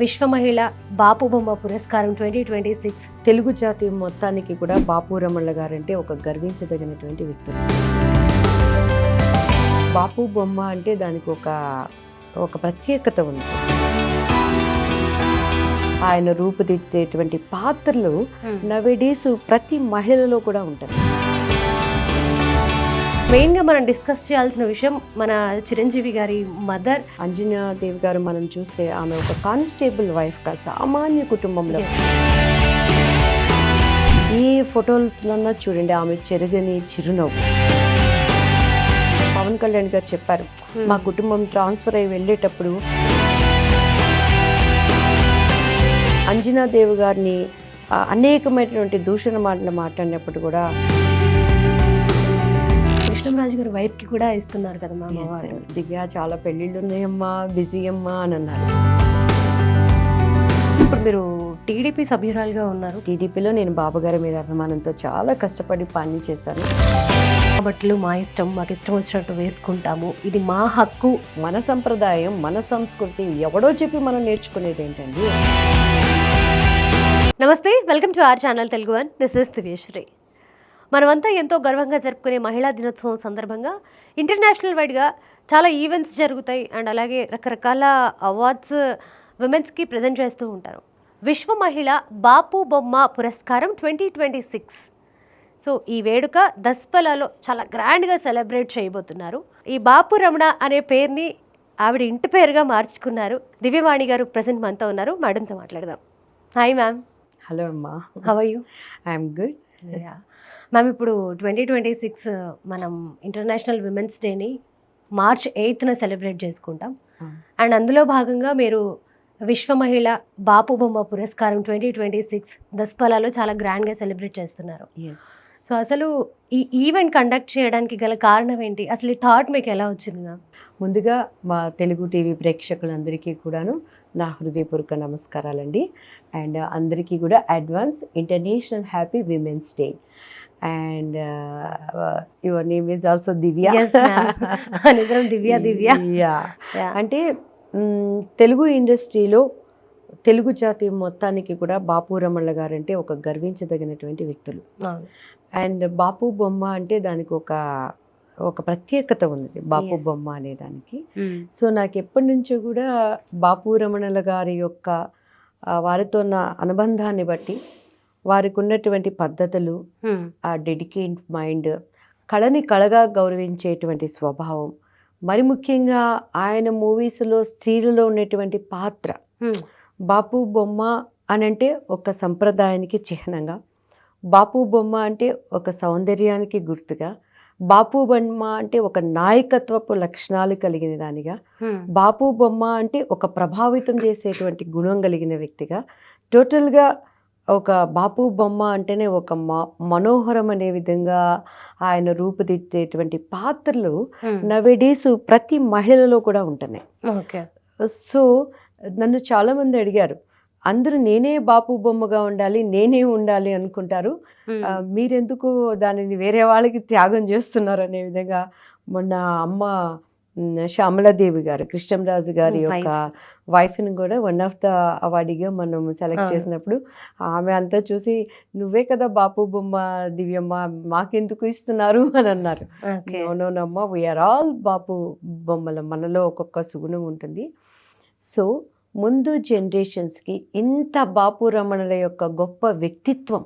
విశ్వ మహిళ బాపు బొమ్మ పురస్కారం 2026 తెలుగు జాతి మొత్తానికి కూడా బాపు రమణ గారంటే ఒక గర్వించదగినటువంటి వ్యక్తులు. బాపు బొమ్మ అంటే దానికి ఒక ప్రత్యేకత ఉంది. ఆయన రూపుదిద్దేటువంటి పాత్రలు నవేడేస్ ప్రతి మహిళలో కూడా ఉంటాయి. మెయిన్గా మనం డిస్కస్ చేయాల్సిన విషయం మన చిరంజీవి గారి మదర్ అంజనాదేవి గారు మనం చూస్తే ఆమె ఒక కానిస్టేబుల్ వైఫ్గా సామాన్య కుటుంబంలో ఈ ఫొటోస్లో చూడండి ఆమె చెరగని చిరునవ్వు. పవన్ కళ్యాణ్ గారు చెప్పారు మా కుటుంబం ట్రాన్స్ఫర్ అయ్యి వెళ్ళేటప్పుడు అంజనాదేవి గారిని అనేకమైనటువంటి దూషణ మాటలు మాట్లాడినప్పుడు కూడా కృష్ణంరాజు గారి వైఫ్కి కూడా ఇస్తున్నారు కదా మా అమ్మవారు. దివ్య చాలా పెళ్ళిళ్ళు ఉన్నాయమ్మా, బిజీ అమ్మా అని అన్నారు. ఇప్పుడు మీరు టీడీపీ సభ్యురాలుగా ఉన్నారు. టీడీపీలో నేను బాబుగారి మీద అభిమానంతో చాలా కష్టపడి పని చేశాను. బట్టలు మా ఇష్టం, మాకు ఇష్టం వచ్చినట్టు వేసుకుంటాము, ఇది మా హక్కు. మన సంప్రదాయం, మన సంస్కృతి ఎవడో చెప్పి మనం నేర్చుకునేది ఏంటండి. నమస్తే, welcome to our channel Telugu one. This is Divyasri. మనమంతా ఎంతో గర్వంగా జరుపుకునే మహిళా దినోత్సవం సందర్భంగా ఇంటర్నేషనల్ వైడ్గా చాలా ఈవెంట్స్ జరుగుతాయి అండ్ అలాగే రకరకాల అవార్డ్స్ విమెన్స్కి ప్రజెంట్ చేస్తూ ఉంటారు. విశ్వ మహిళ బాపు బొమ్మ పురస్కారం 2026. సో ఈ వేడుక దస్పలాలో చాలా గ్రాండ్గా సెలబ్రేట్ చేయబోతున్నారు. ఈ బాపు రమణ అనే పేరుని ఆవిడ ఇంటి పేరుగా మార్చుకున్నారు. దివ్యవాణి గారు ప్రజెంట్ మనతో ఉన్నారు, మేడంతో మాట్లాడదాం. Hi ma'am. హలో అమ్మా, how are you? I'm good. Ma'am, ఇప్పుడు 2026 మనం ఇంటర్నేషనల్ విమెన్స్ డేని March 8న సెలబ్రేట్ చేసుకుంటాం. అండ్ అందులో భాగంగా మీరు విశ్వ మహిళ బాపు బొమ్మ పురస్కారం 2026 దస్పలాలో చాలా గ్రాండ్గా సెలబ్రేట్ చేస్తున్నారు. సో అసలు ఈ ఈవెంట్ కండక్ట్ చేయడానికి గల కారణం ఏంటి? అసలు ఈ థాట్ మీకు ఎలా వచ్చింది మ్యామ్? ముందుగా మా తెలుగు టీవీ ప్రేక్షకులందరికీ కూడాను నా హృదయపూర్వక నమస్కారాలండి. అండ్ అందరికీ కూడా advance international happy women's day. And your name is also Divya. Divya. అంటే తెలుగు ఇండస్ట్రీలో తెలుగు జాతి మొత్తానికి కూడా బాపు రమణ గారంటే ఒక గర్వించదగినటువంటి వ్యక్తులు. అండ్ బాపు బొమ్మ అంటే దానికి ఒక ప్రత్యేకత ఉంది, బాపు బొమ్మ అనే దానికి. సో నాకు ఎప్పటి నుంచో కూడా బాపు రమణల గారి యొక్క వారితో ఉన్న అనుబంధాన్ని బట్టి, వారికి ఉన్నటువంటి పద్ధతులు, ఆ డెడికేట్ మైండ్, కళని కళగా గౌరవించేటువంటి స్వభావం, మరి ముఖ్యంగా ఆయన మూవీస్లో స్త్రీలలో ఉన్నటువంటి పాత్ర, బాపు బొమ్మ అనంటే ఒక సంప్రదాయానికి చిహ్నంగా, బాపు బొమ్మ అంటే ఒక సౌందర్యానికి గుర్తుగా, బాపు బొమ్మ అంటే ఒక నాయకత్వపు లక్షణాలు కలిగిన దానిగా, బాపు బొమ్మ అంటే ఒక ప్రభావితం చేసేటువంటి గుణం కలిగిన వ్యక్తిగా, టోటల్గా ఒక బాపు బొమ్మ అంటేనే ఒక మనోహరం అనే విధంగా ఆయన రూపుదిద్దేటువంటి పాత్రలు నవేడేస్ ప్రతి మహిళలో కూడా ఉంటున్నాయి. సో నన్ను చాలామంది అడిగారు, అందరూ నేనే బాపు బొమ్మగా ఉండాలి, నేనే ఉండాలి అనుకుంటారు, మీరెందుకు దానిని వేరే వాళ్ళకి త్యాగం చేస్తున్నారు అనే విధంగా. మొన్న అమ్మ శ్యామలాదేవి గారు, కృష్ణంరాజు గారి యొక్క వైఫ్ని కూడా వన్ ఆఫ్ ద అవార్డీగా మనం సెలెక్ట్ చేసినప్పుడు ఆమె అంతా చూసి నువ్వే కదా బాపు బొమ్మ దివ్యమ్మ, మాకెందుకు ఇస్తున్నారు అని అన్నారు. నోనోనమ్మ, వీఆర్ ఆల్ బాపు బొమ్మలు, మనలో ఒక్కొక్క సుగుణం ఉంటుంది. సో ముందు జనరేషన్స్కి ఇంత బాపు రమణల యొక్క గొప్ప వ్యక్తిత్వం,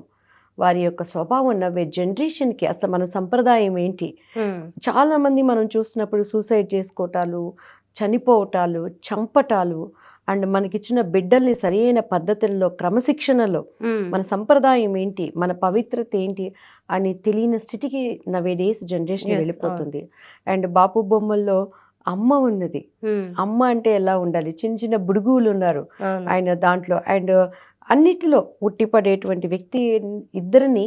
వారి యొక్క స్వభావం నవ్వే జనరేషన్కి అసలు మన సంప్రదాయం ఏంటి. చాలామంది మనం చూసినప్పుడు సూసైడ్ చేసుకోవటాలు, చనిపోవటాలు, చంపటాలు, అండ్ మనకిచ్చిన బిడ్డల్ని సరైన పద్ధతుల్లో క్రమశిక్షణలో మన సంప్రదాయం ఏంటి, మన పవిత్రత ఏంటి అని తెలియని స్థితికి నవేడేస్ జనరేషన్ వెళ్ళిపోతుంది. అండ్ బాపు బొమ్మల్లో అమ్మ ఉన్నది. అమ్మ అంటే ఎలా ఉండాలి, చిన్న చిన్న బుడుగులు ఉన్నారు ఆయన దాంట్లో. అండ్ అన్నిటిలో ఉట్టిపడేటువంటి వ్యక్తి ఇద్దరిని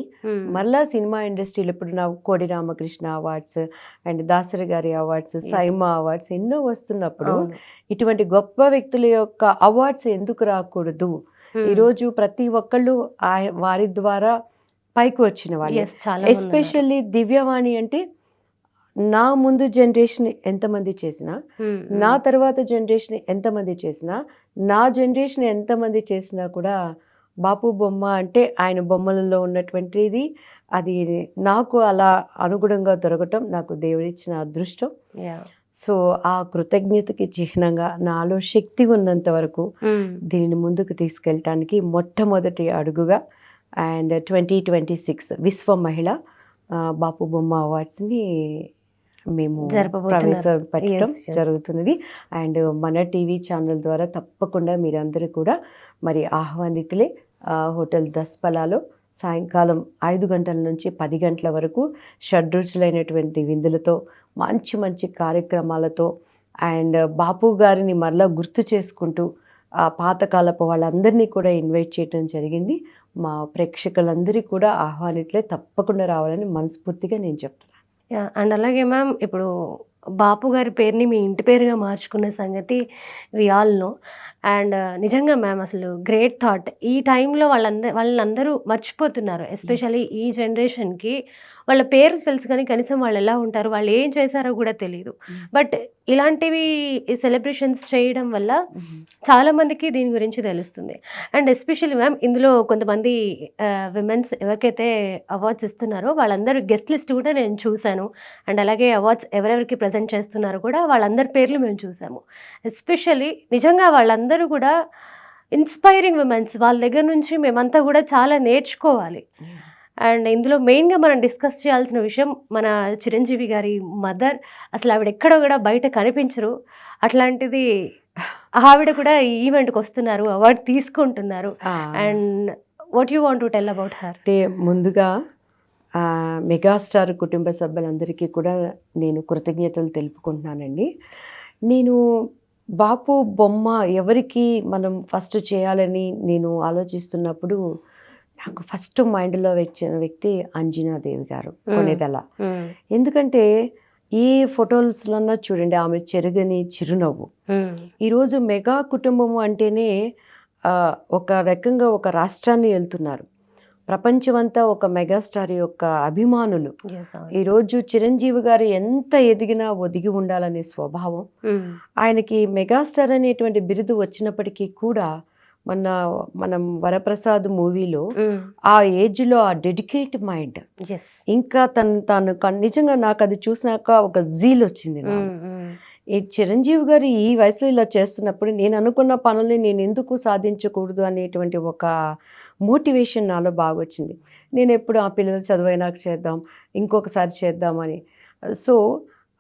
మళ్ళా సినిమా ఇండస్ట్రీలో ఇప్పుడు నా కోడి రామకృష్ణ అవార్డ్స్ అండ్ దాసరి గారి అవార్డ్స్, సైమా అవార్డ్స్ ఎన్నో వస్తున్నప్పుడు ఇటువంటి గొప్ప వ్యక్తుల యొక్క అవార్డ్స్ ఎందుకు రాకూడదు? ఈరోజు ప్రతి ఒక్కళ్ళు వారి ద్వారా పైకి వచ్చిన వాళ్ళు. ఎస్పెషల్లీ దివ్యవాణి అంటే నా ముందు జనరేషన్ ఎంతమంది చేసినా, నా తర్వాత జనరేషన్ ఎంతమంది చేసినా నా జనరేషన్ ఎంతమంది చేసినా కూడా బాపు బొమ్మ అంటే ఆయన బొమ్మలలో ఉన్నటువంటిది అది నాకు అలా అనుగుణంగా దొరకటం నాకు దేవుడిచ్చిన అదృష్టం. సో ఆ కృతజ్ఞతకి చిహ్నంగా నాలో శక్తి ఉన్నంత వరకు దీనిని ముందుకు తీసుకెళ్ళటానికి మొట్టమొదటి అడుగుగా అండ్ 2026 విశ్వ మహిళ బాపు బొమ్మ అవార్డ్స్ని మేము ప్రవేశపెట్టడం జరుగుతున్నది. అండ్ మన టీవీ ఛానల్ ద్వారా తప్పకుండా మీరందరూ కూడా మరి ఆహ్వానితులే. హోటల్ దస్పలాలో సాయంకాలం 5 గంటల నుంచి 10 గంటల వరకు షడ్రుచులైనటువంటి విందులతో మంచి మంచి కార్యక్రమాలతో అండ్ బాపు గారిని మరలా గుర్తు చేసుకుంటూ ఆ పాతకాలపు వాళ్ళందరినీ కూడా ఇన్వైట్ చేయడం జరిగింది. మా ప్రేక్షకులందరికీ కూడా ఆహ్వానితులే, తప్పకుండా రావాలని మనస్ఫూర్తిగా నేను చెప్తున్నాను. అండ్ అలాగే మ్యామ్, ఇప్పుడు బాపు గారి పేరుని మీ ఇంటి పేరుగా మార్చుకున్న సంగతి వి ఆల్ నో. అండ్ నిజంగా మ్యామ్ అసలు గ్రేట్ థాట్. ఈ టైంలో వాళ్ళందరూ మర్చిపోతున్నారు. ఎస్పెషల్లీ ఈ జనరేషన్కి వాళ్ళ పేరు తెలుసు కానీ కనీసం వాళ్ళు ఎలా ఉంటారు, వాళ్ళు ఏం చేశారో కూడా తెలియదు. బట్ ఇలాంటివి సెలబ్రేషన్స్ చేయడం వల్ల చాలామందికి దీని గురించి తెలుస్తుంది. అండ్ ఎస్పెషల్లీ మ్యామ్ ఇందులో కొంతమంది విమెన్స్ ఎవరికైతే అవార్డ్స్ ఇస్తున్నారో వాళ్ళందరూ గెస్ట్ లిస్ట్ కూడా నేను చూశాను. అండ్ అలాగే అవార్డ్స్ ఎవరెవరికి ప్రజెంట్ చేస్తున్నారో కూడా వాళ్ళందరి పేర్లు మేము చూసాము. ఎస్పెషల్లీ నిజంగా వాళ్ళందరూ కూడా ఇన్స్పైరింగ్ విమెన్స్. వాళ్ళ దగ్గర నుంచి మేమంతా కూడా చాలా నేర్చుకోవాలి. అండ్ ఇందులో మెయిన్గా మనం డిస్కస్ చేయాల్సిన విషయం మన చిరంజీవి గారి మదర్. అసలు ఆవిడ ఎక్కడో కూడా బయట కనిపించరు. అట్లాంటిది ఆవిడ కూడా ఈ ఈవెంట్కి వస్తున్నారు, అవార్డు తీసుకుంటున్నారు. And what you want to tell about her? అంటే ముందుగా మెగాస్టార్ కుటుంబ సభ్యులందరికీ కూడా నేను కృతజ్ఞతలు తెలుపుకుంటున్నానండి. నేను బాపు బొమ్మ ఎవరికి మనం ఫస్ట్ చేయాలని నేను ఆలోచిస్తున్నప్పుడు నాకు ఫస్ట్ మైండ్లో వచ్చిన వ్యక్తి అంజనాదేవి గారు కొనేదల. ఎందుకంటే ఏ ఫొటోస్లో చూడండి ఆమె చెరగని చిరునవ్వు. ఈరోజు మెగా కుటుంబము అంటేనే ఒక రకంగా ఒక రాష్ట్రాన్ని వెళ్తున్నారు. ప్రపంచమంతా ఒక మెగాస్టార్ యొక్క అభిమానులు. ఈరోజు చిరంజీవి గారు ఎంత ఎదిగినా ఒదిగి ఉండాలనే స్వభావం. ఆయనకి మెగాస్టార్ అనేటువంటి బిరుదు వచ్చినప్పటికీ కూడా మనం వరప్రసాద్ మూవీలో ఆ ఏజ్లో ఆ డెడికేట్ మైండ్, ఇంకా తాను నిజంగా నాకు అది చూసినాక ఒక జీల్ వచ్చింది. ఈ చిరంజీవి గారు ఈ వయసులో ఇలా చేస్తున్నప్పుడు నేను అనుకున్న పనుల్ని నేను ఎందుకు సాధించకూడదు అనేటువంటి ఒక మోటివేషన్ నాలో బాగా వచ్చింది. నేను ఎప్పుడు ఆ పిల్లలు చదువైనాక చేద్దాం, ఇంకొకసారి చేద్దామని. సో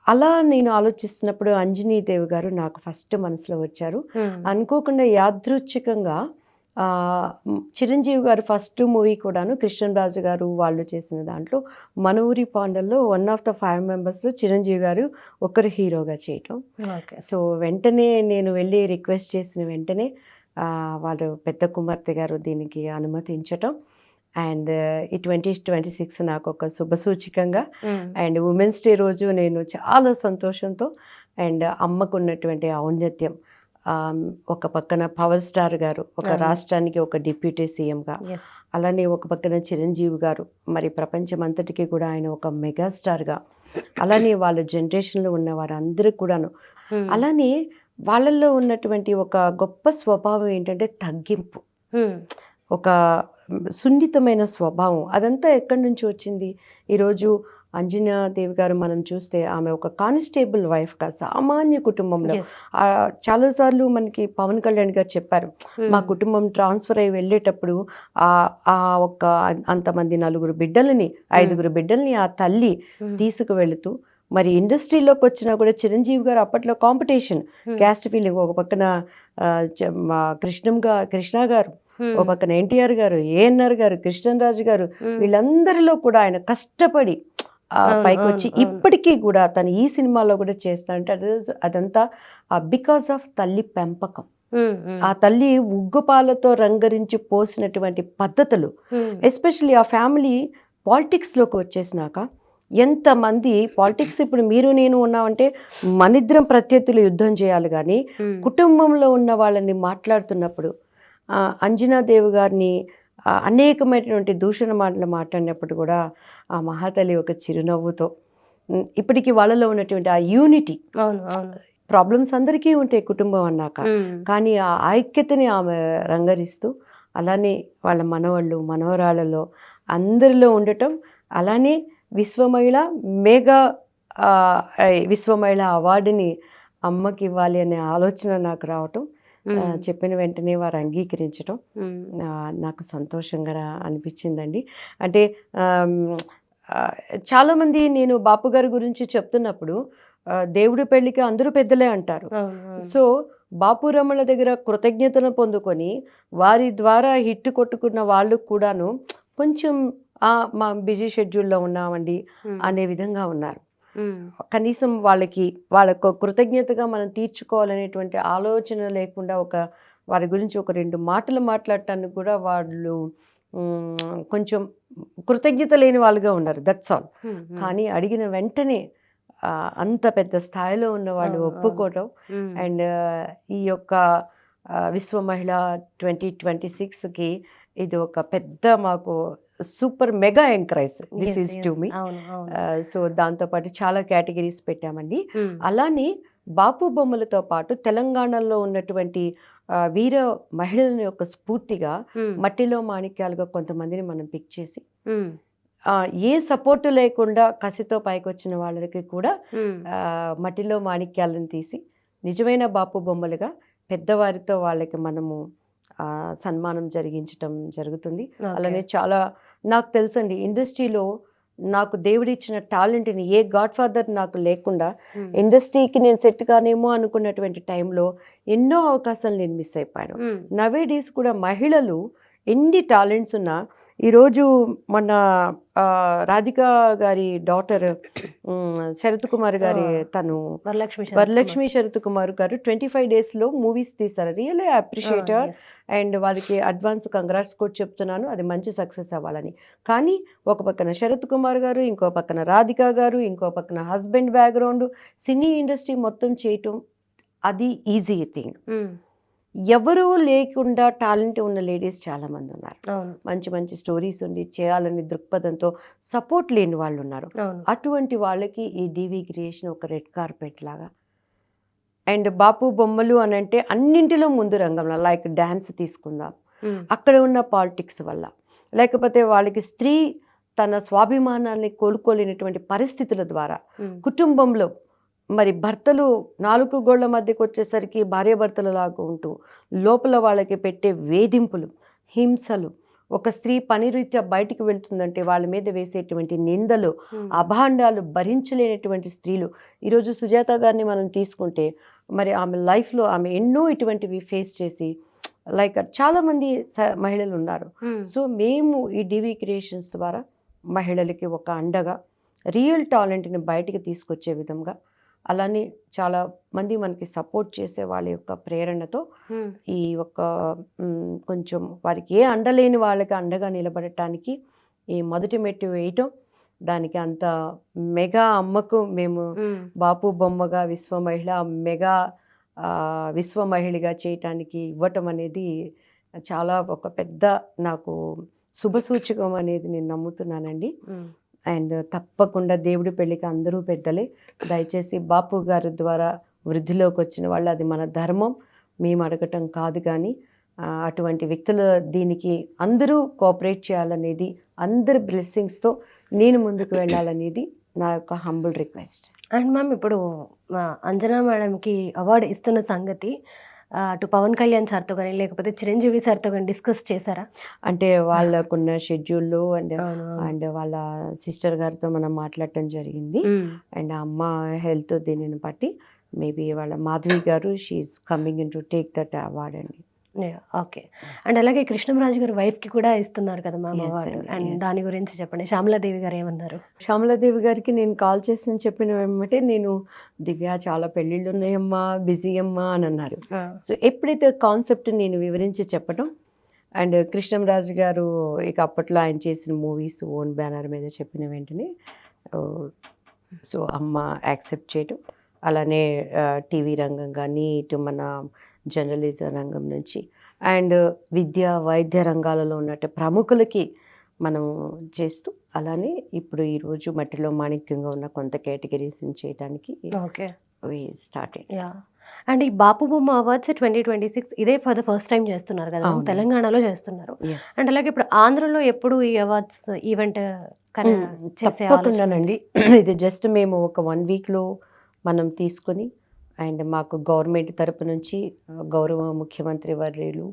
అలా నేను ఆలోచిస్తున్నప్పుడు అంజనీదేవి గారు నాకు ఫస్ట్ మనసులో వచ్చారు. అనుకోకుండా యాదృచ్ఛికంగా చిరంజీవి గారు ఫస్ట్ మూవీ కూడాను కృష్ణరాజు గారు వాళ్ళు చేసిన దాంట్లో మన ఊరి పాండల్లో 1 ఆఫ్ ద 5 మెంబర్స్లో చిరంజీవి గారు ఒకరు హీరోగా చేయటం. సో వెంటనే నేను వెళ్ళి రిక్వెస్ట్ చేసిన వెంటనే వాళ్ళు పెద్ద కుమార్తె గారు దీనికి అనుమతించటం. అండ్ ఈ 2026 నాకు ఒక శుభసూచికంగా అండ్ ఉమెన్స్ డే రోజు నేను చాలా సంతోషంతో అండ్ అమ్మకు ఉన్నటువంటి ఔన్నత్యం, ఒక పక్కన పవర్ స్టార్ గారు ఒక రాష్ట్రానికి ఒక డిప్యూటీ సీఎంగా, అలానే ఒక పక్కన చిరంజీవి గారు మరి ప్రపంచం అంతటికీ కూడా ఆయన ఒక మెగాస్టార్గా, అలానే వాళ్ళ జనరేషన్లో ఉన్న వారందరూ కూడాను. అలానే వాళ్ళల్లో ఉన్నటువంటి ఒక గొప్ప స్వభావం ఏంటంటే తగ్గింపు, ఒక సున్నితమైన స్వభావం. అదంతా ఎక్కడి నుంచి వచ్చింది? ఈరోజు అంజనాదేవి గారు మనం చూస్తే ఆమె ఒక కానిస్టేబుల్ వైఫ్గా సామాన్య కుటుంబంలో, చాలాసార్లు మనకి పవన్ కళ్యాణ్ గారు చెప్పారు, మా కుటుంబం ట్రాన్స్ఫర్ అయ్యి వెళ్ళేటప్పుడు ఆ ఒక్క అంతమంది 4 బిడ్డలని 5 బిడ్డల్ని ఆ తల్లి తీసుకువెళుతూ మరి ఇండస్ట్రీలోకి వచ్చినా కూడా చిరంజీవి గారు అప్పట్లో కాంపిటీషన్, క్యాస్ట్ ఫీలింగ్, ఒక పక్కన కృష్ణ గారు, ఒక పక్కన ఎన్టీఆర్ గారు, ఏఎన్ఆర్ గారు, కృష్ణరాజు గారు, వీళ్ళందరిలో కూడా ఆయన కష్టపడి పైకి వచ్చి ఇప్పటికీ కూడా తను ఈ సినిమాలో కూడా చేస్తా అంటే అదంతా బికాస్ ఆఫ్ తల్లి పెంపకం. ఆ తల్లి ఉగ్గుపాలతో రంగరించి పోసినటువంటి పద్ధతులు, ఎస్పెషల్లీ ఆ ఫ్యామిలీ పాలిటిక్స్లోకి వచ్చేసినాక ఎంతమంది పాలిటిక్స్, ఇప్పుడు మీరు నేను ఉన్నామంటే మనిద్దరం ప్రత్యర్థులు యుద్ధం చేయాలి, కానీ కుటుంబంలో ఉన్న వాళ్ళని మాట్లాడుతున్నప్పుడు అంజనాదేవి గారిని అనేకమైనటువంటి దూషణ మాటలు మాట్లాడినప్పుడు కూడా ఆ మహాతల్లి ఒక చిరునవ్వుతో ఇప్పటికీ వాళ్ళలో ఉన్నటువంటి ఆ యూనిటీ, ప్రాబ్లమ్స్ అందరికీ ఉంటాయి కుటుంబం అన్నాక, కానీ ఆ ఐక్యతని ఆమె రంగరిస్తూ అలానే వాళ్ళ మనవాళ్ళు మనవరాళ్ళలో అందరిలో ఉండటం, అలానే విశ్వమహిళ మెగా విశ్వమహిళ అవార్డుని అమ్మకి ఇవ్వాలి అనే ఆలోచన నాకు రావటం, చెప్పిన వెంటనే వారు అంగీకరించడం నాకు సంతోషంగా అనిపించిందండి. అంటే చాలామంది నేను బాపు గారి గురించి చెప్తున్నప్పుడు దేవుడి పెళ్ళికి అందరూ పెద్దలే అంటారు. సో బాపు రమణ దగ్గర కృతజ్ఞతను పొందుకొని వారి ద్వారా హిట్ కొట్టుకున్న వాళ్ళు కూడాను కొంచెం మా బిజీ షెడ్యూల్లో ఉన్నామండి అనే విధంగా ఉన్నారు. కనీసం వాళ్ళకు కృతజ్ఞతగా మనం తీర్చుకోవాలనేటువంటి ఆలోచన లేకుండా వారి గురించి ఒక 2 మాటలు మాట్లాడటానికి కూడా వాళ్ళు కొంచెం కృతజ్ఞత లేని వాళ్ళుగా ఉన్నారు. That's all. కానీ అడిగిన వెంటనే అంత పెద్ద స్థాయిలో ఉన్న వాళ్ళు ఒప్పుకోవటం, అండ్ ఈ యొక్క విశ్వ మహిళ 2026కి ఇది ఒక పెద్ద మాకు super mega encourage this is to me. So దాంతోపాటు చాలా కేటగిరీస్ పెట్టామండి. అలానే బాపు బొమ్మలతో పాటు తెలంగాణలో ఉన్నటువంటి వీర మహిళల యొక్క స్ఫూర్తిగా మట్టిలో మాణిక్యాలుగా కొంతమందిని మనం పిక్ చేసి ఏ సపోర్టు లేకుండా కసితో పైకొచ్చిన వాళ్ళకి కూడా మట్టిలో మాణిక్యాలను తీసి నిజమైన బాపు బొమ్మలుగా పెద్దవారితో వాళ్ళకి మనము సన్మానం జరిగించటం జరుగుతుంది. అలానే చాలా నాకు తెలుసండి, ఇండస్ట్రీలో నాకు దేవుడిచ్చిన టాలెంట్ని ఏ గాడ్ ఫాదర్ నాకు లేకుండా ఇండస్ట్రీకి నేను సెట్ కానేమో అనుకున్నటువంటి టైంలో ఎన్నో అవకాశాలు నేను మిస్ అయిపోయాను. నవే డేస్ కూడా మహిళలు ఎన్ని టాలెంట్స్ ఉన్నా, ఈరోజు మన రాధిక గారి డాటర్ శరత్ కుమార్ గారి తను వరలక్ష్మి శరత్ కుమార్ గారు 25 daysలో మూవీస్ తీశారు. రియల్లీ అప్రిషియేట్ హర్ అండ్ వాళ్ళకి అడ్వాన్స్ కంగ్రాట్స్ కూడా చెప్తున్నాను, అది మంచి సక్సెస్ అవ్వాలని. కానీ ఒక పక్కన శరత్ కుమార్ గారు, ఇంకో పక్కన రాధిక గారు, ఇంకో పక్కన హస్బెండ్ బ్యాక్గ్రౌండ్, సినీ ఇండస్ట్రీ మొత్తం చేయటం అది ఈజీ థింగ్. ఎవరూ లేకుండా టాలెంట్ ఉన్న లేడీస్ చాలామంది ఉన్నారు. మంచి మంచి స్టోరీస్ ఉండి చేయాలని దృక్పథంతో సపోర్ట్ లేని వాళ్ళు ఉన్నారు. అటువంటి వాళ్ళకి ఈ డివి క్రియేషన్ ఒక రెడ్ కార్పెట్ లాగా. అండ్ బాపు బొమ్మలు అని అంటే అన్నింటిలో ముందు రంగంలో, లైక్ డ్యాన్స్ తీసుకుందాం, అక్కడ ఉన్న పాలిటిక్స్ వల్ల, లేకపోతే వాళ్ళకి స్త్రీ తన స్వాభిమానాన్ని కోలుకోలేనటువంటి పరిస్థితుల ద్వారా కుటుంబంలో మరి భర్తలు 4 గోళ్ల మధ్యకు వచ్చేసరికి భార్యాభర్తలలాగా ఉంటూ లోపల వాళ్ళకి పెట్టే వేధింపులు, హింసలు, ఒక స్త్రీ పనిరీత్యా బయటికి వెళ్తుందంటే వాళ్ళ మీద వేసేటువంటి నిందలు, అభాండాలు భరించలేనటువంటి స్త్రీలు. ఈరోజు సుజాత గారిని మనం తీసుకుంటే మరి ఆమె లైఫ్లో ఆమె ఎన్నో ఇటువంటివి ఫేస్ చేసి లైక్ చాలామంది మహిళలు ఉన్నారు. సో మేము ఈ డివి క్రియేషన్స్ ద్వారా మహిళలకి ఒక అండగా రియల్ టాలెంట్ని బయటికి తీసుకొచ్చే విధంగా, అలానే చాలా మంది మనకి సపోర్ట్ చేసే వాళ్ళ యొక్క ప్రేరణతో ఈ ఒక కొంచెం వారికి ఏ అండలేని వాళ్ళకి అండగా నిలబడటానికి ఈ మొదటి మెట్టు వేయటం, దానికి అంత మెగా అమ్మకు మేము బాపు బొమ్మగా విశ్వ మహిళ మెగా విశ్వ మహిళగా చేయటానికి ఇవ్వటం అనేది చాలా ఒక పెద్ద నాకు శుభసూచకం అనేది నేను నమ్ముతున్నానండి. అండ్ తప్పకుండా దేవుడి పెళ్ళికి అందరూ పెద్దలే. దయచేసి బాపు గారి ద్వారా వృద్ధిలోకి వచ్చిన వాళ్ళు, అది మన ధర్మం, మేము అడగటం కాదు. కానీ అటువంటి వ్యక్తులు దీనికి అందరూ కోఆపరేట్ చేయాలనేది, అందరి బ్లెస్సింగ్స్తో నేను ముందుకు వెళ్ళాలనేది నా యొక్క హంబుల్ రిక్వెస్ట్. అండ్ మ్యామ్, ఇప్పుడు అంజనా మేడంకి అవార్డు ఇస్తున్న సంగతి అటు పవన్ కళ్యాణ్ సార్తో కానీ లేకపోతే చిరంజీవి సార్తో కానీ డిస్కస్ చేశారా? అంటే వాళ్ళకున్న షెడ్యూల్లో అండ్ వాళ్ళ సిస్టర్ గారితో మనం మాట్లాడటం జరిగింది. అండ్ అమ్మ హెల్త్ దీనిని బట్టి మేబీ వాళ్ళ మాధవి గారు she's coming in to take that award అండి. ఓకే. అండ్ అలాగే కృష్ణంరాజు గారు వైఫ్కి కూడా ఇస్తున్నారు కదా మ్యామ్ అవార్డు, అండ్ దాని గురించి చెప్పండి. శ్యామలాదేవి గారు ఏమన్నారు? శ్యామలాదేవి గారికి నేను కాల్ చేసి చెప్పిన వెంబటే నేను దివ్య చాలా పెళ్ళిళ్ళు ఉన్నాయమ్మా, బిజీ అమ్మా అని అన్నారు. సో ఎప్పుడైతే కాన్సెప్ట్ నేను వివరించి చెప్పడం, అండ్ కృష్ణంరాజు గారు ఇక అప్పట్లో ఆయన చేసిన మూవీస్ ఓన్ బ్యానర్ మీద చెప్పిన వెంటనే సో అమ్మ యాక్సెప్ట్ చేయటం, అలానే టీవీ రంగం కానీ ఇటు మన జర్నలిజం రంగం నుంచి అండ్ విద్య వైద్య రంగాలలో ఉన్నట్టు ప్రముఖులకి మనం చేస్తూ, అలానే ఇప్పుడు ఈరోజు మట్టిలో మాణిక్యంగా ఉన్న కొంత కేటగిరీస్ని చేయడానికి వి స్టార్టెడ్. యా. అండ్ ఈ బాపు బొమ్మ అవార్డ్స్ 2026 ఇదే ఫర్ ద ఫస్ట్ టైం చేస్తున్నారు కదా, అవును. తెలంగాణలో చేస్తున్నారు. ఎస్. అండ్ అలాగే ఇప్పుడు ఆంధ్రలో ఎప్పుడు ఈ అవార్డ్స్ ఈవెంట్ చేసే ఆలోచన తప్పకుండానండి. ఇది జస్ట్ మేము ఒక 1 వీక్లో మనం తీసుకొని, అండ్ మాకు గవర్నమెంట్ తరపు నుంచి గౌరవ ముఖ్యమంత్రి వర్యులు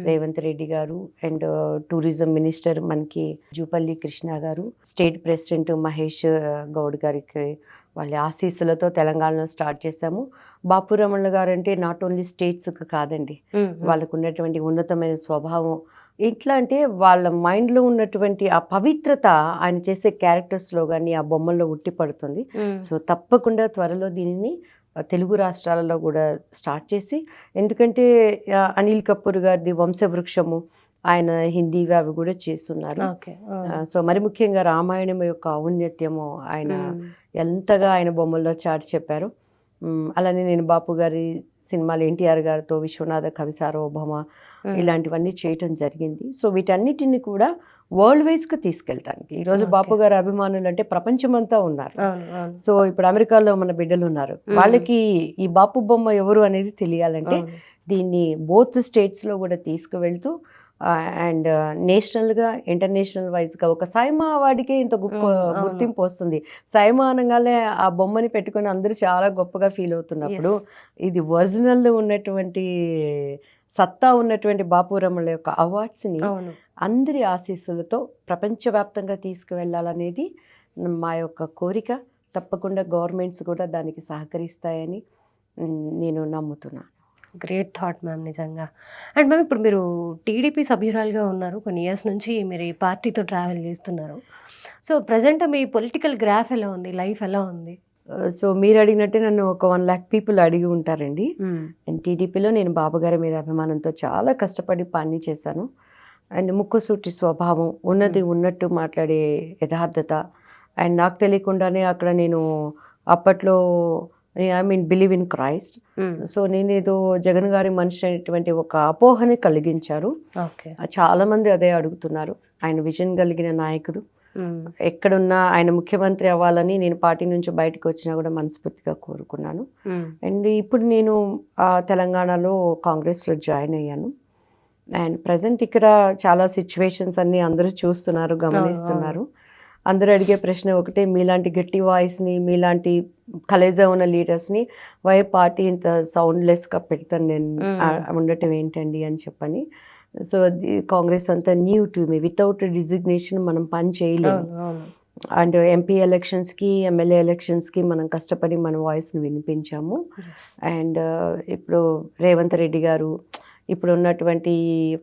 రేవంత్ రెడ్డి గారు, అండ్ టూరిజం మినిస్టర్ మనకి జూపల్లి కృష్ణ గారు, స్టేట్ ప్రెసిడెంట్ మహేష్ గౌడ్ గారికి వాళ్ళ ఆశీస్సులతో తెలంగాణలో స్టార్ట్ చేశాము. బాపు రమణ గారు అంటే నాట్ ఓన్లీ స్టేట్స్కి కాదండి, వాళ్ళకు ఉన్నటువంటి ఉన్నతమైన స్వభావం ఎట్లా అంటే వాళ్ళ మైండ్లో ఉన్నటువంటి ఆ పవిత్రత ఆయన చేసే క్యారెక్టర్స్లో కానీ ఆ బొమ్మల్లో ఉట్టి పడుతుంది. సో తప్పకుండా త్వరలో దీనిని తెలుగు రాష్ట్రాలలో కూడా స్టార్ట్ చేసి, ఎందుకంటే అనిల్ కపూర్ గారిది వంశవృక్షము ఆయన హిందీ అవి కూడా చేస్తున్నారు. ఓకే. సో మరి ముఖ్యంగా రామాయణం యొక్క ఔన్నత్యము ఆయన ఎంతగా ఆయన బొమ్మల్లో చాటి చెప్పారు. అలానే నేను బాపు గారి సినిమాలు ఎన్టీఆర్ గారితో విశ్వనాథ కవి సార్వభౌమ ఇలాంటివన్నీ చేయటం జరిగింది. సో వీటన్నిటిని కూడా వరల్డ్ వైజ్గా తీసుకెళ్ళటానికి ఈరోజు బాపు గారి అభిమానులు అంటే ప్రపంచమంతా ఉన్నారు. సో ఇప్పుడు అమెరికాలో మన బిడ్డలు ఉన్నారు, వాళ్ళకి ఈ బాపు బొమ్మ ఎవరు అనేది తెలియాలంటే దీన్ని బోత్ స్టేట్స్లో కూడా తీసుకువెళ్తూ అండ్ నేషనల్గా ఇంటర్నేషనల్ వైజ్గా ఒక సైమా అవార్డుకే ఇంత గొప్ప గుర్తింపు వస్తుంది. సైమా అనగానే ఆ బొమ్మని పెట్టుకొని అందరూ చాలా గొప్పగా ఫీల్ అవుతున్నప్పుడు ఇది ఒరిజినల్ ఉన్నటువంటి సత్తా ఉన్నటువంటి బాపు రమణ యొక్క అవార్డ్స్ని అందరి ఆశీస్సులతో ప్రపంచవ్యాప్తంగా తీసుకువెళ్ళాలనేది మా యొక్క కోరిక. తప్పకుండా గవర్నమెంట్స్ కూడా దానికి సహకరిస్తాయని నేను నమ్ముతున్నాను. గ్రేట్ థాట్ మ్యామ్, నిజంగా. అండ్ మ్యామ్ ఇప్పుడు మీరు టీడీపీ సభ్యురాలుగా ఉన్నారు, కొన్ని ఇయర్స్ నుంచి మీరు ఈ పార్టీతో ట్రావెల్ చేస్తున్నారు. సో ప్రజెంట్ మీ పొలిటికల్ గ్రాఫ్ ఎలా ఉంది, లైఫ్ ఎలా ఉంది? సో మీరు అడిగినట్టే నన్ను ఒక 1 lakh పీపుల్ అడిగి ఉంటారండి. అండ్ టీడీపీలో నేను బాబు గారి మీద అభిమానంతో చాలా కష్టపడి పని చేశాను. అండ్ ముక్కుసూటి స్వభావం, ఉన్నది ఉన్నట్టు మాట్లాడే యథార్థత, అండ్ నాకు తెలియకుండానే అక్కడ నేను అప్పట్లో బిలీవ్ ఇన్ క్రైస్ట్. సో నేనేదో జగన్ గారి మనిషి అనేటువంటి ఒక అపోహని కలిగించారు. చాలామంది అదే అడుగుతున్నారు. ఆయన విజన్ కలిగిన నాయకుడు, ఎక్కడున్నా ఆయన ముఖ్యమంత్రి అవ్వాలని నేను పార్టీ నుంచి బయటకు వచ్చినా కూడా మనస్ఫూర్తిగా కోరుకున్నాను. అండ్ ఇప్పుడు నేను తెలంగాణలో కాంగ్రెస్లో జాయిన్ అయ్యాను. అండ్ ప్రజెంట్ ఇక్కడ చాలా సిచ్యువేషన్స్ అన్నీ అందరూ చూస్తున్నారు, గమనిస్తున్నారు. అందరూ అడిగే ప్రశ్న ఒకటే, మీలాంటి గట్టి వాయిస్ని, మీలాంటి కలేజా ఉన్న లీడర్స్ని వై పార్టీ ఇంత సౌండ్లెస్గా పెడతాను నేను ఉండటం ఏంటండి అని చెప్పని. సో కాంగ్రెస్ అంతా new to me, without designation మనం పని చేయలేము. అండ్ ఎంపీ ఎలక్షన్స్కి, ఎమ్మెల్యే ఎలక్షన్స్కి మనం కష్టపడి మన వాయిస్ని వినిపించాము. అండ్ ఇప్పుడు రేవంత్ రెడ్డి గారు ఇప్పుడు ఉన్నటువంటి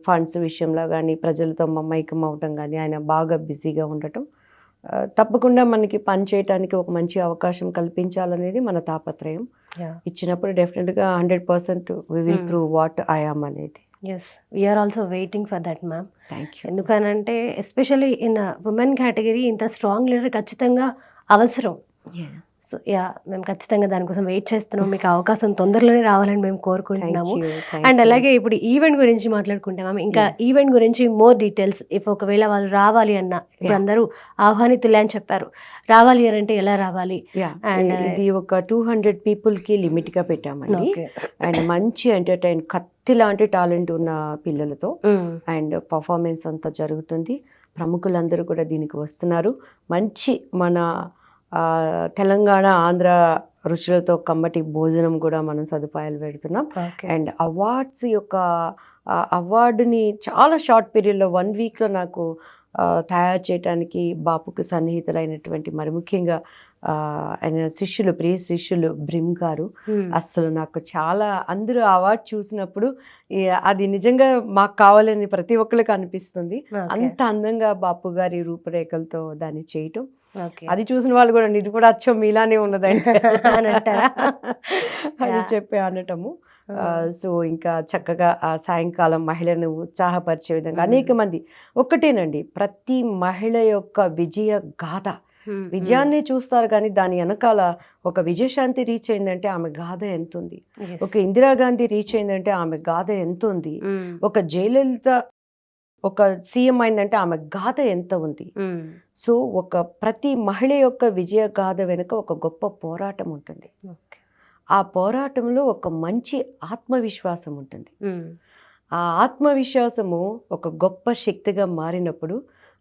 ఫండ్స్ విషయంలో కానీ, ప్రజలతో మమైకం అవటం కానీ ఆయన బాగా బిజీగా ఉండటం, తప్పకుండా మనకి పని చేయడానికి ఒక మంచి అవకాశం కల్పించాలనేది మన తాపత్రయం. ఇచ్చినప్పుడు డెఫినెట్గా 100% we will prove what I am అనేది. Yes, we are also waiting for that ma'am. Thank you. ఎందుకనంటే ఎస్పెషల్లీ ఇన్ ఉమెన్ కేటగిరీ ఇంత స్ట్రాంగ్ లీడర్ ఖచ్చితంగా అవసరం. సో మేము ఖచ్చితంగా దానికోసం వెయిట్ చేస్తున్నాం. మీకు అవకాశం తొందరలోనే రావాలని మేము కోరుకుంటున్నాము. అండ్ అలాగే ఇప్పుడు ఈవెంట్ గురించి మాట్లాడుకుంటే మ్యామ్, ఇంకా ఈవెంట్ గురించి మోర్ డీటెయిల్స్, ఇఫ్ ఒకవేళ వాళ్ళు రావాలి అన్న, ఇప్పుడు అందరూ ఆహ్వానితులే అని చెప్పారు, రావాలి అని అంటే ఎలా రావాలి? అండ్ ఇది ఒక 200 పీపుల్కి లిమిట్గా పెట్టామండి. అండ్ మంచి ఎంటర్టైన్, కత్తి లాంటి టాలెంట్ ఉన్న పిల్లలతో అండ్ పర్ఫార్మెన్స్ అంతా జరుగుతుంది. ప్రముఖులందరూ కూడా దీనికి వస్తున్నారు. మంచి మన తెలంగాణ ఆంధ్ర రుచులతో కమ్మటి భోజనం కూడా మనం సదుపాయాలు పెడుతున్నాం. అండ్ అవార్డ్స్ యొక్క అవార్డుని చాలా షార్ట్ పీరియడ్లో 1 వీక్లో నాకు తయారు చేయడానికి బాపుకి సన్నిహితులైనటువంటి, మరి ముఖ్యంగా ఆయన శిష్యులు, ప్రియ శిష్యులు బ్రిమ్ గారు, అసలు నాకు చాలా, అందరూ అవార్డు చూసినప్పుడు అది నిజంగా మాకు కావాలని ప్రతి ఒక్కరికి అనిపిస్తుంది. అంత అందంగా బాపు గారి రూపురేఖలతో దాన్ని చేయటం, అది చూసిన వాళ్ళు కూడా ఇది కూడా అచ్చం మీలానే ఉన్నదండి అని చెప్పి అనటము. సో ఇంకా చక్కగా ఆ సాయంకాలం మహిళను ఉత్సాహపరిచే విధంగా అనేక మంది, ఒక్కటేనండి, ప్రతి మహిళ యొక్క విజయ గాథ, విజయాన్ని చూస్తారు కానీ దాని వెనకాల ఒక విజయశాంతి రీచ్ అయిందంటే ఆమె గాథ ఎంత ఉంది, ఒక ఇందిరాగాంధీ రీచ్ అయిందంటే ఆమె గాథ ఎంత ఉంది, ఒక జయలలిత ఒక సీఎం అయిందంటే ఆమె గాథ ఎంత ఉంది. సో ఒక ప్రతి మహిళ యొక్క విజయ గాథ వెనుక ఒక గొప్ప పోరాటం ఉంటుంది. ఆ పోరాటంలో ఒక మంచి ఆత్మవిశ్వాసం ఉంటుంది. ఆ ఆత్మవిశ్వాసము ఒక గొప్ప శక్తిగా మారినప్పుడు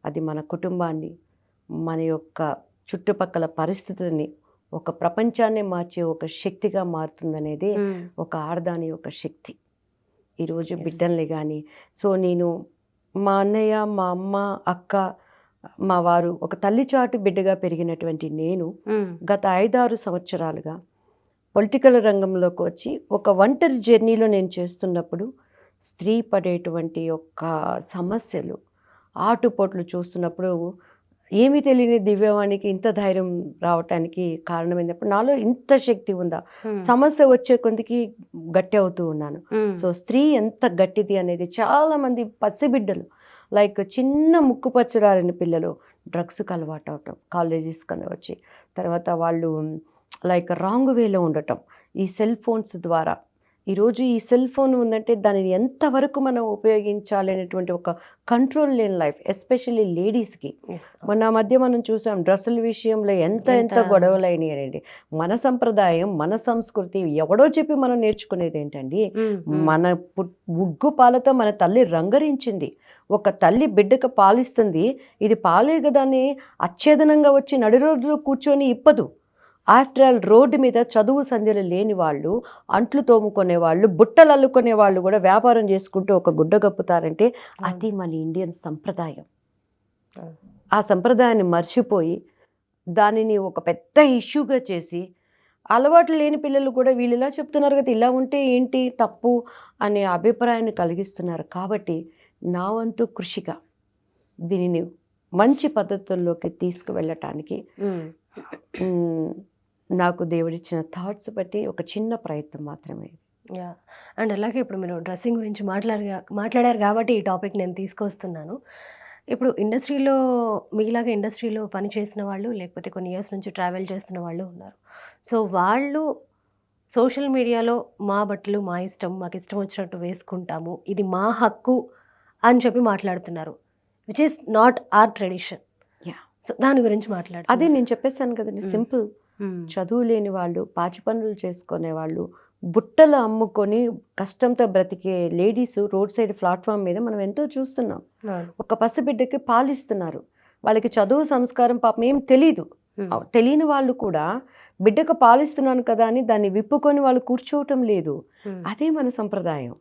అది మన కుటుంబాన్ని, మన యొక్క చుట్టుపక్కల పరిస్థితులని, ఒక ప్రపంచాన్ని మార్చే ఒక శక్తిగా మారుతుందనేది ఒక ఆడదాని యొక్క శక్తి. ఈరోజు బిడ్డల్ని కానీ, సో నేను మా అన్నయ్య, మా అమ్మ, అక్క, మా వారు ఒక తల్లి చాటు బిడ్డగా పెరిగినటువంటి నేను గత 5-6 సంవత్సరాలుగా పొలిటికల్ రంగంలోకి వచ్చి ఒక ఒంటరి జర్నీలో నేను చేస్తున్నప్పుడు స్త్రీ పడేటువంటి యొక్క సమస్యలు, ఆటుపోట్లు చూస్తున్నప్పుడు ఏమీ తెలియని దివ్యవాణికి ఇంత ధైర్యం రావటానికి కారణం ఏంటప్పుడు నాలో ఇంత శక్తి ఉందా, సమస్య వచ్చే కొద్దికి గట్టి అవుతూ ఉన్నాను. సో స్త్రీ ఎంత గట్టిది అనేది చాలామంది పసిబిడ్డలు, లైక్ చిన్న ముక్కుపచ్చరాలని పిల్లలు డ్రగ్స్కి అలవాటు అవటం, కాలేజెస్కి వచ్చి తర్వాత వాళ్ళు లైక్ రాంగ్ వేలో ఉండటం, ఈ సెల్ ఫోన్స్ ద్వారా. ఈరోజు ఈ సెల్ ఫోన్ ఉందంటే దానిని ఎంతవరకు మనం ఉపయోగించాలి అనేటువంటి ఒక కంట్రోల్ లేని లైఫ్, ఎస్పెషల్లీ లేడీస్కి. మొన్న మధ్య మనం చూసాం డ్రెస్సుల విషయంలో ఎంత గొడవలు అయినాయి అనేది. మన సంప్రదాయం, మన సంస్కృతి ఎవడో చెప్పి మనం నేర్చుకునేది ఏంటండి? మన ఉగ్గు పాలతో మన తల్లి రంగరించింది. ఒక తల్లి బిడ్డకు పాలిస్తుంది, ఇది పాలే కదా అని అచ్ఛేదనంగా వచ్చి నడి రోడ్లో కూర్చొని ఇప్పదు. ఆఫ్టర్ ఆల్ రోడ్డు మీద చదువు సంధ్యలు లేని వాళ్ళు, అంట్లు తోముకునే వాళ్ళు, బుట్టలు అల్లుకునే వాళ్ళు కూడా వ్యాపారం చేసుకుంటూ ఒక గుడ్డ కప్పుతారంటే అది మన ఇండియన్ సంప్రదాయం. ఆ సంప్రదాయాన్ని మర్చిపోయి దానిని ఒక పెద్ద ఇష్యూగా చేసి అలవాట్లు లేని పిల్లలు కూడా వీళ్ళు ఇలా చెప్తున్నారు కదా, ఇలా ఉంటే ఏంటి తప్పు అనే అభిప్రాయాన్ని కలిగిస్తున్నారు. కాబట్టి నా వంతు కృషిగా దీనిని మంచి పద్ధతుల్లోకి తీసుకువెళ్ళటానికి నాకు దేవుడిచ్చిన థాట్స్ బట్టి ఒక చిన్న ప్రయత్నం మాత్రమే. అండ్ అలాగే ఇప్పుడు మీరు డ్రెస్సింగ్ గురించి మాట్లాడారు కాబట్టి ఈ టాపిక్ నేను తీసుకొస్తున్నాను. ఇప్పుడు ఇండస్ట్రీలో మీలాగా ఇండస్ట్రీలో పనిచేసిన వాళ్ళు, లేకపోతే కొన్ని ఇయర్స్ నుంచి ట్రావెల్ చేస్తున్న వాళ్ళు ఉన్నారు. సో వాళ్ళు సోషల్ మీడియాలో మా బట్టలు మా ఇష్టం, మాకు ఇష్టం వచ్చినట్టు వేసుకుంటాము, ఇది మా హక్కు అని చెప్పి మాట్లాడుతున్నారు, which is not our tradition. So దాని గురించి మాట్లాడుతున్నారు. అదే నేను చెప్పేశాను కదండి, సింపుల్. చదువు లేని వాళ్ళు, పాచి పనులు చేసుకునే వాళ్ళు, బుట్టలు అమ్ముకొని కష్టంతో బ్రతికే లేడీస్ రోడ్ సైడ్ ప్లాట్ఫామ్ మీద మనం ఎంతో చూస్తున్నాం. ఒక పసిబిడ్డకి పాలిస్తున్నారు, వాళ్ళకి చదువు సంస్కారం పాపం ఏం తెలీదు. తెలియని వాళ్ళు కూడా బిడ్డకు పాలిస్తున్నాను కదా అని దాన్ని విప్పుకొని వాళ్ళు కూర్చోవటం లేదు. అదే మన సంప్రదాయం.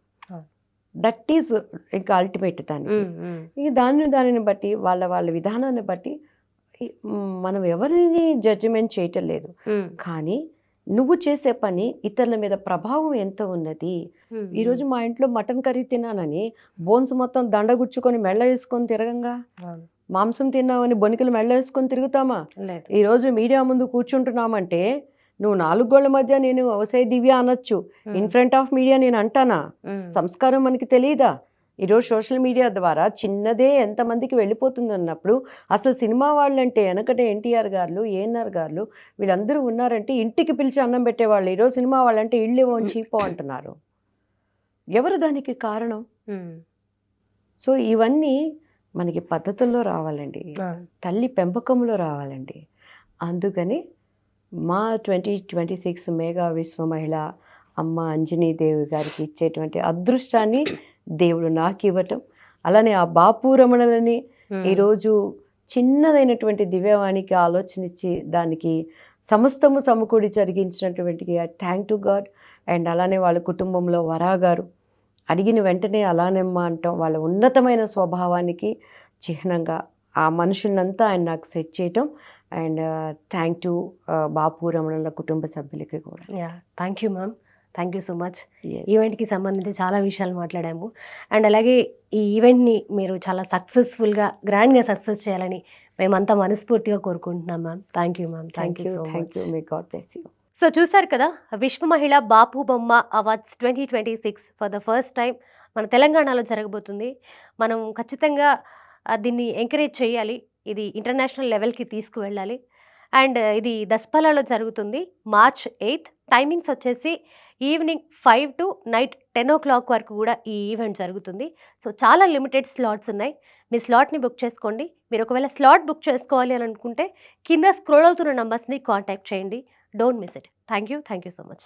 దట్ ఈజ్ ఇంకా అల్టిమేట్. దానిని బట్టి వాళ్ళ విధానాన్ని బట్టి మనం ఎవరిని జడ్జిమెంట్ చేయటం లేదు. కానీ నువ్వు చేసే పని ఇతరుల మీద ప్రభావం ఎంత ఉన్నది. ఈరోజు మా ఇంట్లో మటన్ కర్రీ తిన్నానని బోన్స్ మొత్తం దండగుచ్చుకొని మెళ్ళ వేసుకొని తిరగంగా, మాంసం తిన్నామని బొనికలు మెళ్ళ వేసుకొని తిరుగుతామా? ఈరోజు మీడియా ముందు కూర్చుంటున్నామంటే నువ్వు 4 గోళ్ల మధ్య నేను వ్యవసాయ దివ్య అనొచ్చు, ఇన్ ఫ్రంట్ ఆఫ్ మీడియా నేను అంటానా? సంస్కారం మనకి తెలియదా? ఈరోజు సోషల్ మీడియా ద్వారా చిన్నదే ఎంతమందికి వెళ్ళిపోతుంది అన్నప్పుడు అసలు సినిమా వాళ్ళంటే వెనకటే ఎన్టీఆర్ గారు, ఏఎన్ఆర్ గారు వీళ్ళందరూ ఉన్నారంటే ఇంటికి పిలిచి అన్నం పెట్టేవాళ్ళు. ఈరోజు సినిమా వాళ్ళంటే ఇళ్ళు చీపో అంటున్నారు. ఎవరు దానికి కారణం? సో ఇవన్నీ మనకి పద్ధతుల్లో రావాలండి, తల్లి పెంపకంలో రావాలండి. అందుకని మా 2026 మెగా విశ్వ మహిళ అమ్మ అంజనీదేవి గారికి ఇచ్చేటువంటి అదృష్టాన్ని దేవుడు నాకు ఇవ్వటం, అలానే ఆ బాపు రమణలని ఈరోజు చిన్నదైనటువంటి దివ్యవాణికి ఆలోచన ఇచ్చి దానికి సమస్తము సమకూడి జరిగించినటువంటి థ్యాంక్ టు గాడ్. అండ్ అలానే వాళ్ళ కుటుంబంలో వరా గారు అడిగిన వెంటనే అలానేమ్మా అంటాం, వాళ్ళ ఉన్నతమైన స్వభావానికి చిహ్నంగా ఆ మనుషులంతా ఆయన నాకు సెట్ చేయటం. అండ్ థ్యాంక్ టు బాపు రమణల కుటుంబ సభ్యులకి కూడా. Thank you ma'am, thank you so much. ఈవెంట్కి సంబంధించి చాలా విషయాలు మాట్లాడాము. అండ్ అలాగే ఈ ఈవెంట్ని మీరు చాలా సక్సెస్ఫుల్గా, గ్రాండ్గా సక్సెస్ చేయాలని మేమంతా మనస్ఫూర్తిగా కోరుకుంటున్నాం ma'am. Thank you ma'am, thank you. May God bless you. So చూసారు కదా, విశ్వ మహిళ బాపు బొమ్మ awards 2026 for the first time మన తెలంగాణలో జరగబోతుంది. మనం ఖచ్చితంగా దీన్ని ఎంకరేజ్ చేయాలి, ఇది ఇంటర్నేషనల్ లెవెల్కి తీసుకువెళ్ళాలి. అండ్ ఇది దస్పల్లాలో జరుగుతుంది March 8th. టైమింగ్స్ వచ్చేసి ఈవినింగ్ 5 to నైట్ 10 o'clock వరకు కూడా ఈ ఈవెంట్ జరుగుతుంది. సో చాలా లిమిటెడ్ స్లాట్స్ ఉన్నాయి, మీ స్లాట్ని బుక్ చేసుకోండి. మీరు ఒకవేళ స్లాట్ బుక్ చేసుకోవాలి అని అనుకుంటే కింద స్క్రోల్ అవుతున్న నంబర్స్ని కాంటాక్ట్ చేయండి. Don't miss it. Thank you so much.